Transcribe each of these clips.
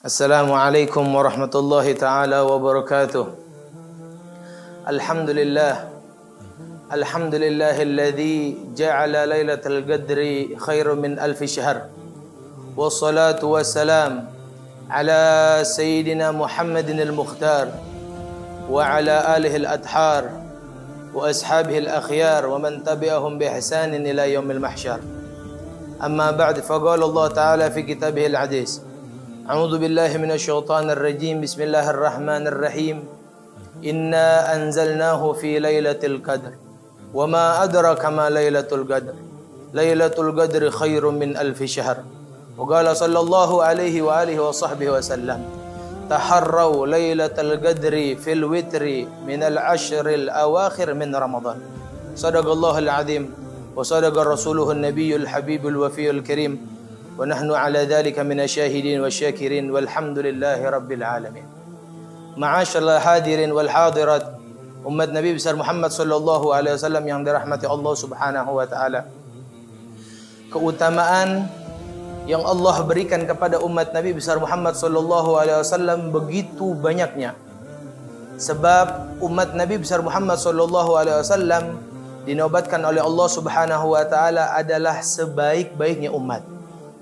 Assalamualaikum warahmatullahi ta'ala wabarakatuh. Alhamdulillahilladzi ja'ala lailatal qadri khairum min alfi syahr. Wassalatu wassalam ala sayyidina Muhammadin al-Mukhtar wa ala alihi al-adhar wa ashabihi al-akhyar wa man tabi'ahum bi ihsanin ila yaumil mahsyar. Amma ba'd, faqala Allah ta'ala fi kitabih al-'aziz. A'udzu billahi minasyaitonir rajim. Bismillahirrahmanirrahim. Inna anzalnahu fi lailatul qadr. Wa ma adraka ma lailatul qadr. Lailatul qadri khairum min alfi syahr. Wa qala sallallahu alaihi wa alihi wa sahbihi wa sallam. Taharraw lailatul qadri fil witri min al-ashril awakhir min Ramadan. Sadaqallahul azim wa sadaqa rasuluhun nabiyyul habibul wafiyul karim. Wa nahnu ala dhalika minasyahidin wasyakirin walhamdulillahi rabbil alamin. Ma'asyiral hadirin wal hadirat, umat Nabi besar Muhammad sallallahu alaihi wasallam yang dirahmati Allah Subhanahu wa taala. Keutamaan yang Allah berikan kepada umat Nabi besar Muhammad sallallahu alaihi wasallam begitu banyaknya. Sebab umat Nabi besar Muhammad sallallahu alaihi wasallam dinobatkan oleh Allah Subhanahu wa taala adalah sebaik-baiknya umat.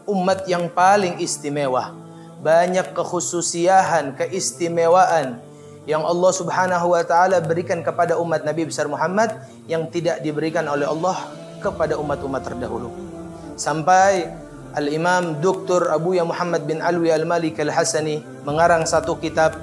Umat yang paling istimewa. Banyak kekhususiaan, keistimewaan yang Allah Subhanahu wa taala berikan kepada umat Nabi besar Muhammad yang tidak diberikan oleh Allah kepada umat-umat terdahulu. Sampai Al-Imam Dr. Abu Ya Muhammad bin Alwi Al-Malik Al-Hasani mengarang satu kitab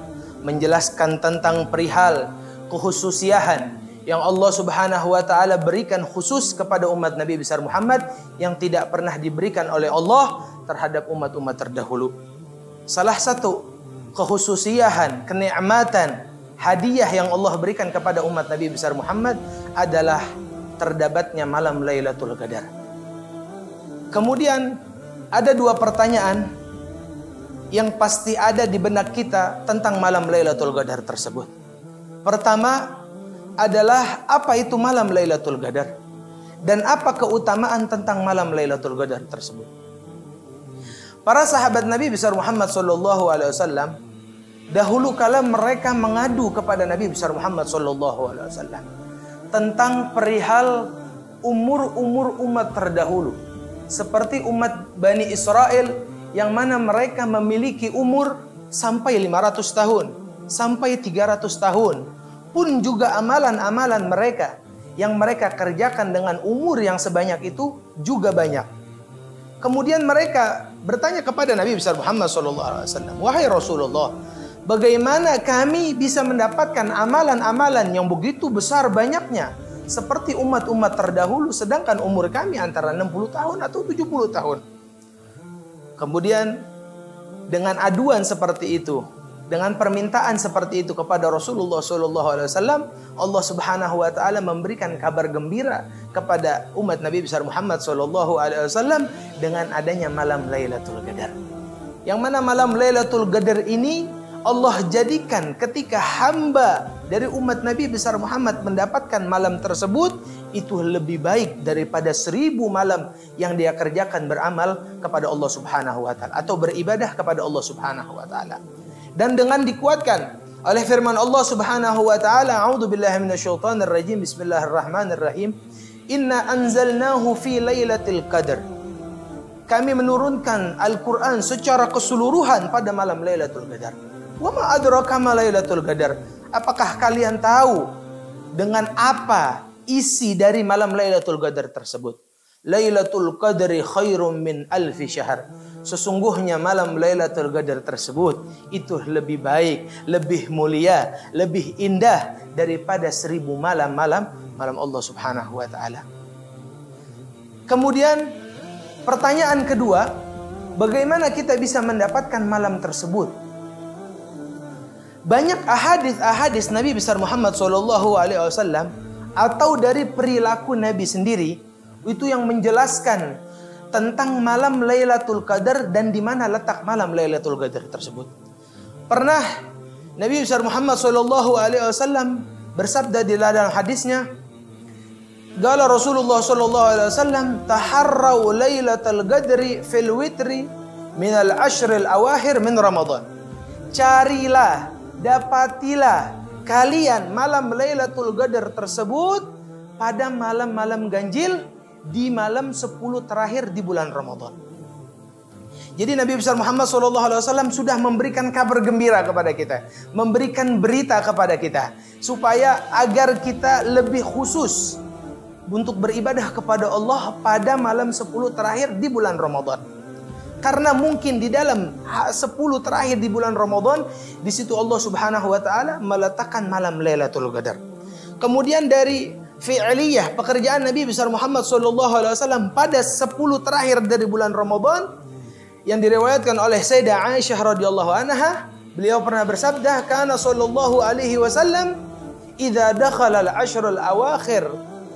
menjelaskan tentang perihal kekhususiaan yang Allah Subhanahu wa taala berikan khusus kepada umat Nabi besar Muhammad yang tidak pernah diberikan oleh Allah terhadap umat-umat terdahulu. Salah satu kekhususiaan, kenikmatan, hadiah yang Allah berikan kepada umat Nabi besar Muhammad adalah terdabatnya malam Lailatul Qadar. Kemudian ada dua pertanyaan yang pasti ada di benak kita tentang malam Lailatul Qadar tersebut. Pertama adalah apa itu malam Lailatul Qadar dan apa keutamaan tentang malam Lailatul Qadar tersebut. Para sahabat Nabi besar Muhammad sallallahu alaihi wasallam dahulu kala mereka mengadu kepada Nabi besar Muhammad sallallahu alaihi wasallam tentang perihal umur-umur umat terdahulu, seperti umat Bani Israel yang mana mereka memiliki umur sampai 500 tahun, sampai 300 tahun. Pun juga amalan-amalan mereka yang mereka kerjakan dengan umur yang sebanyak itu juga banyak. Kemudian mereka bertanya kepada Nabi besar Muhammad SAW, wahai Rasulullah, bagaimana kami bisa mendapatkan amalan-amalan yang begitu besar banyaknya seperti umat-umat terdahulu sedangkan umur kami antara 60 tahun atau 70 tahun. Kemudian dengan aduan seperti itu, dengan permintaan seperti itu kepada Rasulullah SAW, Allah Subhanahu wa taala memberikan kabar gembira kepada umat Nabi besar Muhammad SAW dengan adanya malam Lailatul Qadar. Yang mana malam Lailatul Qadar ini Allah jadikan ketika hamba dari umat Nabi besar Muhammad mendapatkan malam tersebut, itu lebih baik daripada 1000 malam yang dia kerjakan beramal kepada Allah Subhanahu wa taala atau beribadah kepada Allah Subhanahu wa taala. Dan dengan dikuatkan oleh firman Allah Subhanahu wa taala, a'udzu billahi minasyaitonir rajim, bismillahirrahmanirrahim, inna anzalnahu fi lailatul qadar. Kami menurunkan Al-Qur'an secara keseluruhan pada malam Lailatul Qadar. Wa ma adraka ma lailatul qadar. Apakah kalian tahu dengan apa isi dari malam Lailatul Qadar tersebut? Lailatul Qadri khairum min alfi syahr. Sesungguhnya malam Lailatul Qadar tersebut itu lebih baik, lebih mulia, lebih indah daripada 1000 malam Allah Subhanahu wa taala. Kemudian pertanyaan kedua, bagaimana kita bisa mendapatkan malam tersebut? Banyak ahadis Nabi besar Muhammad SAW atau dari perilaku Nabi sendiri itu yang menjelaskan tentang malam Lailatul Qadar dan di mana letak malam Lailatul Qadar tersebut. Pernah Nabi besar Muhammad SAW bersabda di dalam hadisnya, qala Rasulullah SAW, taharraw Lailatul Qadri fil witri min al-ashril awakhir min Ramadan. carilah, dapatilah kalian malam Lailatul Qadar tersebut pada malam-malam ganjil di malam 10 terakhir di bulan Ramadan. Jadi Nabi besar Muhammad SAW sudah memberikan kabar gembira kepada kita, memberikan berita kepada kita, supaya agar kita lebih khusus untuk beribadah kepada Allah pada malam 10 terakhir di bulan Ramadan. Karena mungkin di dalam 10 terakhir di bulan Ramadan, di situ Allah Subhanahu wa taala meletakkan malam Lailatul Qadar. Kemudian dari fi'liyah pekerjaan Nabi besar Muhammad SAW pada 10 terakhir dari bulan Ramadan yang diriwayatkan oleh Sayyidah Aisyah radhiyallahu anha, beliau pernah bersabda, kana sallallahu alaihi wasallam idza dakhala al-ashr al-awakhir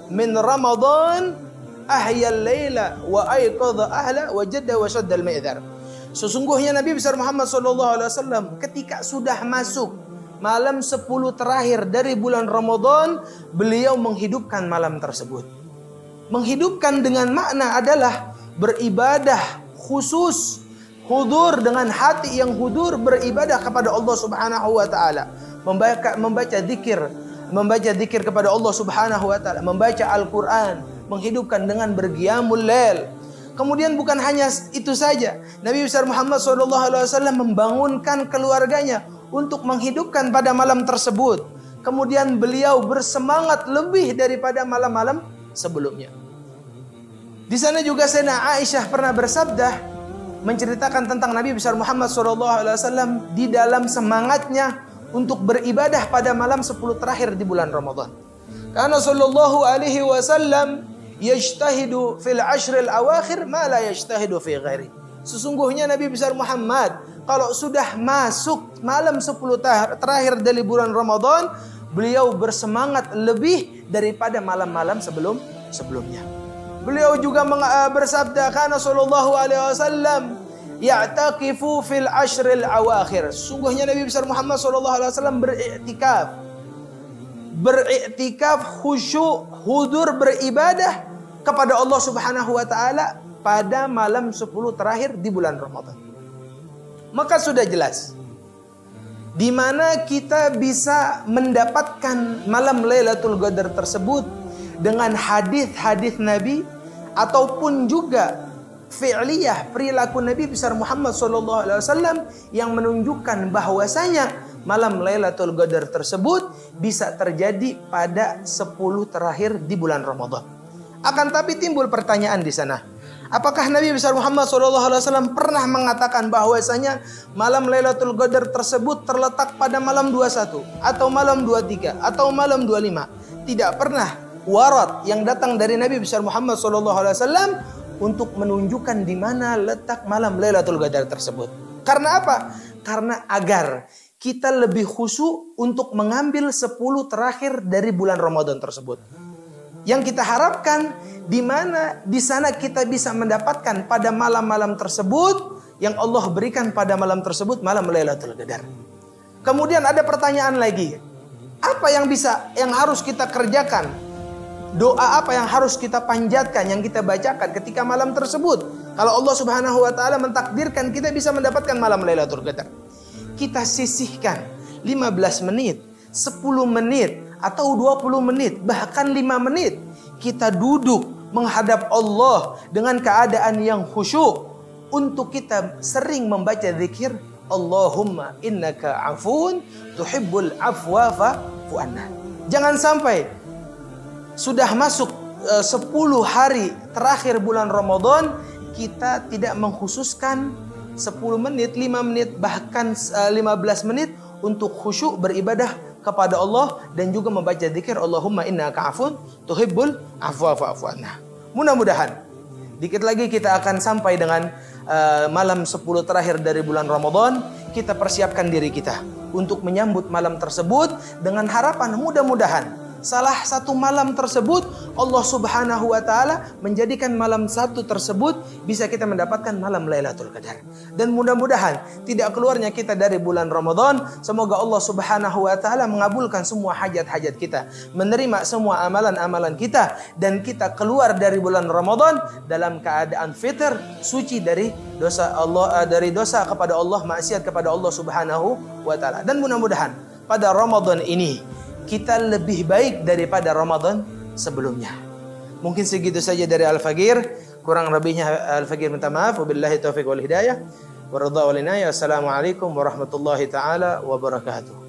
min Ramadan ahya al-laila wa ayqadha ahla wa jadda wa shadda al-mi'dhar. Sesungguhnya Nabi besar Muhammad SAW ketika sudah masuk malam 10 terakhir dari bulan Ramadan, beliau menghidupkan malam tersebut. Menghidupkan dengan makna adalah beribadah khusus, hudur dengan hati yang hudur, beribadah kepada Allah Subhanahu wa taala, membaca zikir kepada Allah Subhanahu wa taala, membaca Al-Qur'an, menghidupkan dengan berqiyamul lail. Kemudian bukan hanya itu saja, Nabi besar Muhammad SAW membangunkan keluarganya untuk menghidupkan pada malam tersebut. Kemudian beliau bersemangat lebih daripada malam-malam sebelumnya. Di sana juga Sayyidah Aisyah pernah bersabda, menceritakan tentang Nabi besar Muhammad SAW di dalam semangatnya untuk beribadah pada malam 10 terakhir di bulan Ramadan. Karena sallallahu alaihi wasallam yajtahidu fil ashril awakhir ma la yajtahidu fi ghairi. Sesungguhnya Nabi besar Muhammad kalau sudah masuk malam 10 terakhir dari bulan Ramadan, beliau bersemangat lebih daripada malam-malam sebelumnya. Beliau juga bersabda, kana sallallahu alaihi wasallam ya'takifu fil ashril awakhir. Sungguhnya Nabi besar Muhammad sallallahu alaihi wasallam beriktikaf khusyuk, hudur beribadah kepada Allah Subhanahu wa taala pada malam 10 terakhir di bulan Ramadan. Maka sudah jelas di mana kita bisa mendapatkan malam Lailatul Qadar tersebut dengan hadis-hadis Nabi ataupun juga fi'liyah perilaku Nabi besar Muhammad SAW yang menunjukkan bahwasanya malam Lailatul Qadar tersebut bisa terjadi pada 10 terakhir di bulan Ramadan. Akan tapi timbul pertanyaan di sana. Apakah Nabi besar Muhammad SAW pernah mengatakan bahwasanya malam Lailatul Qadar tersebut terletak pada malam 21 atau malam 23 atau malam 25? Tidak pernah warat yang datang dari Nabi besar Muhammad SAW untuk menunjukkan di mana letak malam Lailatul Qadar tersebut. Karena apa? Karena agar kita lebih khusyuk untuk mengambil 10 terakhir dari bulan Ramadan tersebut. Yang kita harapkan di mana di sana kita bisa mendapatkan pada malam-malam tersebut yang Allah berikan pada malam tersebut, malam Lailatul Qadar. Kemudian ada pertanyaan lagi. Apa yang harus kita kerjakan? Doa apa yang harus kita panjatkan, yang kita bacakan ketika malam tersebut? Kalau Allah Subhanahu wa taala mentakdirkan kita bisa mendapatkan malam Lailatul Qadar, kita sisihkan 15 menit, 10 menit atau 20 menit, bahkan 5 menit kita duduk menghadap Allah dengan keadaan yang khusyuk untuk kita sering membaca zikir Allahumma innaka afun tuhibbul afwa fa'fu anna. Jangan sampai sudah masuk 10 hari terakhir bulan Ramadan, kita tidak mengkhususkan 10 menit, 5 menit, bahkan 15 menit untuk khusyuk beribadah kepada Allah dan juga membaca zikir Allahumma innaka afun tuhibbul afwa fa'fu anna. Mudah-mudahan dikit lagi kita akan sampai dengan malam 10 terakhir dari bulan Ramadan. Kita persiapkan diri kita untuk menyambut malam tersebut dengan harapan mudah-mudahan salah satu malam tersebut Allah Subhanahu wa taala menjadikan malam satu tersebut bisa kita mendapatkan malam Lailatul Qadar. Dan mudah-mudahan tidak keluarnya kita dari bulan Ramadan, semoga Allah Subhanahu wa taala mengabulkan semua hajat-hajat kita, menerima semua amalan-amalan kita, dan kita keluar dari bulan Ramadan dalam keadaan fitr, suci dari dosa Allah, dari dosa kepada Allah, maksiat kepada Allah Subhanahu wa taala. Dan mudah-mudahan pada Ramadan ini kita lebih baik daripada Ramadan sebelumnya. Mungkin segitu saja dari Al-Faqir. Kurang lebihnya Al-Faqir minta maaf. Wabillahi taufiq wal hidayah. Waradha wal inayah. Assalamualaikum warahmatullahi taala wabarakatuh.